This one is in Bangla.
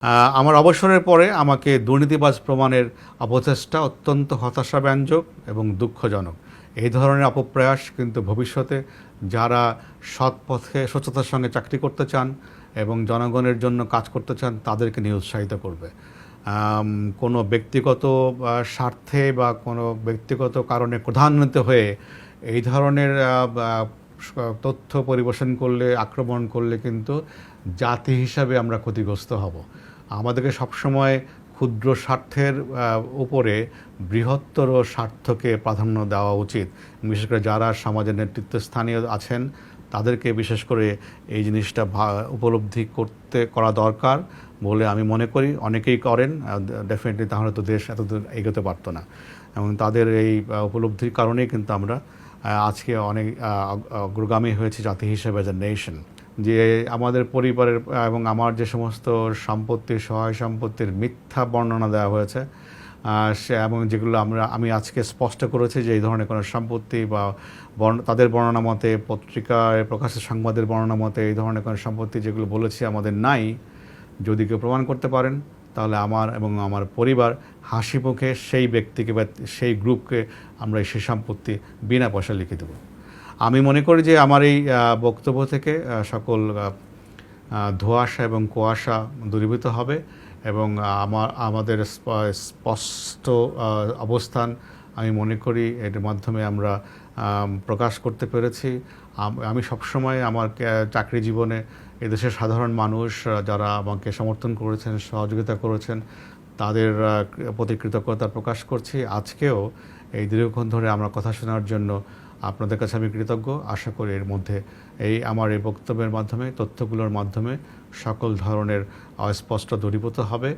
আমার অবসরের পরে আমাকে দুর্নীতিবাজ প্রমাণের অপচেষ্টা অত্যন্ত হতাশাব্যঞ্জক এবং দুঃখজনক। এই ধরনের অপপ্রয়াস কিন্তু ভবিষ্যতে যারা সৎ পথে স্বচ্ছতার সঙ্গে চাকরি করতে চান এবং জনগণের জন্য কাজ করতে চান তাদেরকে নিরুৎসাহিত করবে। কোনো ব্যক্তিগত স্বার্থে বা কোনো ব্যক্তিগত কারণে ক্রোধান্বিত হয়ে এই ধরনের তথ্য পরিবেশন করলে, আক্রমণ করলে কিন্তু জাতি হিসাবে আমরা ক্ষতিগ্রস্ত হব। আমাদেরকে সবসময় ক্ষুদ্র স্বার্থের উপরে বৃহত্তর স্বার্থকে প্রাধান্য দেওয়া উচিত। বিশেষ করে যারা সমাজের নেতৃত্বস্থানীয় আছেন তাদেরকে বিশেষ করে এই জিনিসটা উপলব্ধি করা দরকার বলে আমি মনে করি। অনেকেই করেন, ডেফিনেটলি তাহলে তো দেশ এতদূর এগোতে পারতো না। এবং তাদের এই উপলব্ধির কারণেই কিন্তু আমরা আজকে অনেক অগ্রগামী হয়েছে জাতি হিসেবে অ্যাজ এ নেশন। যে আমাদের পরিবারের এবং আমার যে সমস্ত সম্পত্তি, সহায় সম্পত্তির মিথ্যা বর্ণনা দেওয়া হয়েছে এবং যেগুলো আমি আজকে স্পষ্ট করেছি যে এই ধরনের কোনো সম্পত্তি বা তাদের বর্ণনা মতে, পত্রিকায় প্রকাশের সংবাদের বর্ণনা মতে এই ধরনের কোনো সম্পত্তি যেগুলো বলেছি আমাদের নাই, যদি কেউ প্রমাণ করতে পারেন তাহলে আমার এবং আমার পরিবার হাসি মুখে সেই ব্যক্তিকে বা সেই গ্রুপকে আমরা সেই সম্পত্তি বিনা পয়সা লিখে দেব। আমি মনে করি যে আমার এই বক্তব্য থেকে সকল ধোঁয়াশা এবং কুয়াশা দূরীভূত হবে এবং আমাদের স্পষ্ট অবস্থান আমি মনে করি এর মাধ্যমে আমরা প্রকাশ করতে পেরেছি। আমি সবসময় আমার চাকরি জীবনে এদেশের সাধারণ মানুষ যারা আমাকে সমর্থন করেছেন, সহযোগিতা করেছেন, তাদের প্রতি কৃতজ্ঞতা প্রকাশ করছি। আজকেও এই দীর্ঘক্ষণ ধরে আমার কথা শোনার জন্য আপনাদের কাছে আমি কৃতজ্ঞ। আশা করি এর মধ্যে আমার এই বক্তব্যের মাধ্যমে, তথ্যগুলোর মাধ্যমে সকল ধরনের অস্পষ্ট দূরীভূত হবে।